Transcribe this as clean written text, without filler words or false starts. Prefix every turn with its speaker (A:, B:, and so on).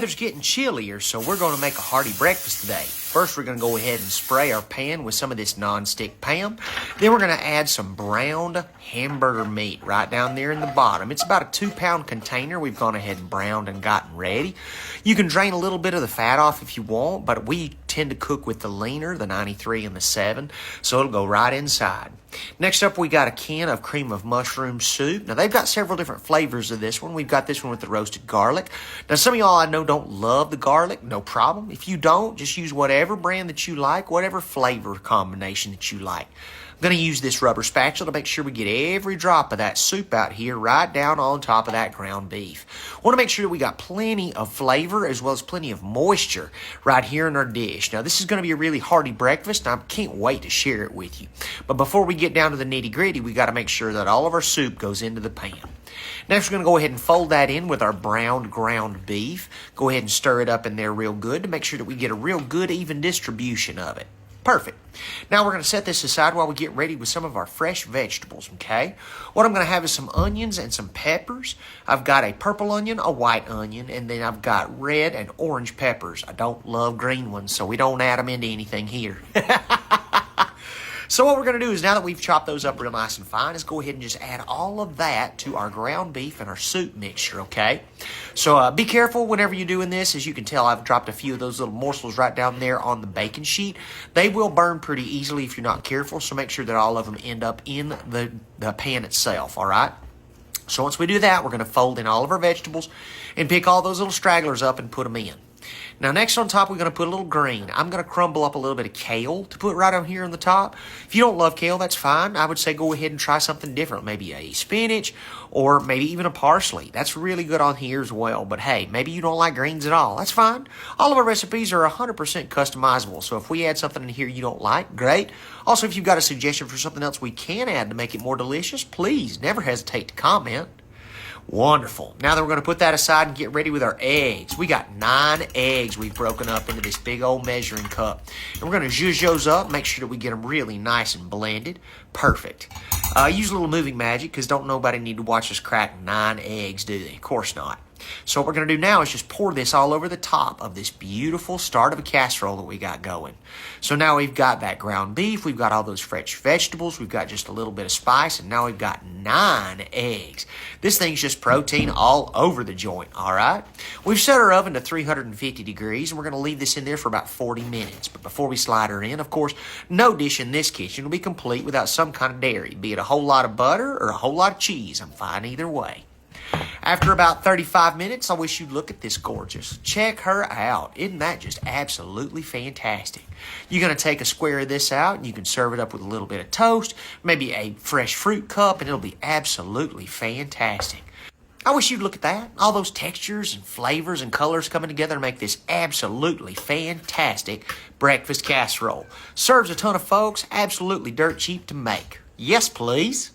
A: weather's getting chillier, so we're going to make a hearty breakfast today. First, we're going to go ahead and spray our pan with some of this non-stick Pam. Then we're going to add some browned hamburger meat right down there in the bottom. It's about a 2-pound container we've gone ahead and browned and gotten ready. You can drain a little bit of the fat off if you want, but we tend to cook with the leaner, the 93 and the 7, so it'll go right inside. Next up, we got a can of cream of mushroom soup. Now, they've got several different flavors of this one. We've got this one with the roasted garlic. Now, some of y'all I know don't love the garlic. No problem. If you don't, just use whatever brand that you like, whatever flavor combination that you like. I'm going to use this rubber spatula to make sure we get every drop of that soup out here right down on top of that ground beef. Want to make sure that we got plenty of flavor as well as plenty of moisture right here in our dish. Now, this is going to be a really hearty breakfast, and I can't wait to share it with you. But before we get down to the nitty-gritty, we got to make sure that all of our soup goes into the pan. Next, we're going to go ahead and fold that in with our browned ground beef. Go ahead and stir it up in there real good to make sure that we get a real good, even distribution of it. Perfect. Now we're going to set this aside while we get ready with some of our fresh vegetables, okay? What I'm going to have is some onions and some peppers. I've got a purple onion, a white onion, and then I've got red and orange peppers. I don't love green ones, so we don't add them into anything here. So what we're going to do is, now that we've chopped those up real nice and fine, is go ahead and just add all of that to our ground beef and our soup mixture, okay? So be careful whenever you're doing this. As you can tell, I've dropped a few of those little morsels right down there on the baking sheet. They will burn pretty easily if you're not careful, so make sure that all of them end up in the pan itself, all right? So once we do that, we're going to fold in all of our vegetables and pick all those little stragglers up and put them in. Now, next on top, we're going to put a little green. I'm going to crumble up a little bit of kale to put right on here on the top. If you don't love kale, that's fine. I would say go ahead and try something different. Maybe a spinach or maybe even a parsley. That's really good on here as well. But hey, maybe you don't like greens at all. That's fine. All of our recipes are 100% customizable. So if we add something in here you don't like, great. Also, if you've got a suggestion for something else we can add to make it more delicious, please never hesitate to comment. Wonderful. Now that we're going to put that aside and get ready with our eggs. We got 9 eggs we've broken up into this big old measuring cup. And we're going to zhuzh those up, make sure that we get them really nice and blended. Perfect. Use a little moving magic, because don't nobody need to watch us crack 9 eggs, do they? Of course not. So what we're going to do now is just pour this all over the top of this beautiful start of a casserole that we got going. So now we've got that ground beef, we've got all those fresh vegetables, we've got just a little bit of spice, and now we've got 9 eggs. This thing's just protein all over the joint, all right? We've set our oven to 350 degrees, and we're going to leave this in there for about 40 minutes. But before we slide her in, of course, no dish in this kitchen will be complete without some kind of dairy, be it a whole lot of butter or a whole lot of cheese. I'm fine either way. After about 35 minutes, I wish you'd look at this gorgeous. Check her out. Isn't that just absolutely fantastic? You're going to take a square of this out, and you can serve it up with a little bit of toast, maybe a fresh fruit cup, and it'll be absolutely fantastic. I wish you'd look at that. All those textures and flavors and colors coming together to make this absolutely fantastic breakfast casserole. Serves a ton of folks, absolutely dirt cheap to make. Yes, please.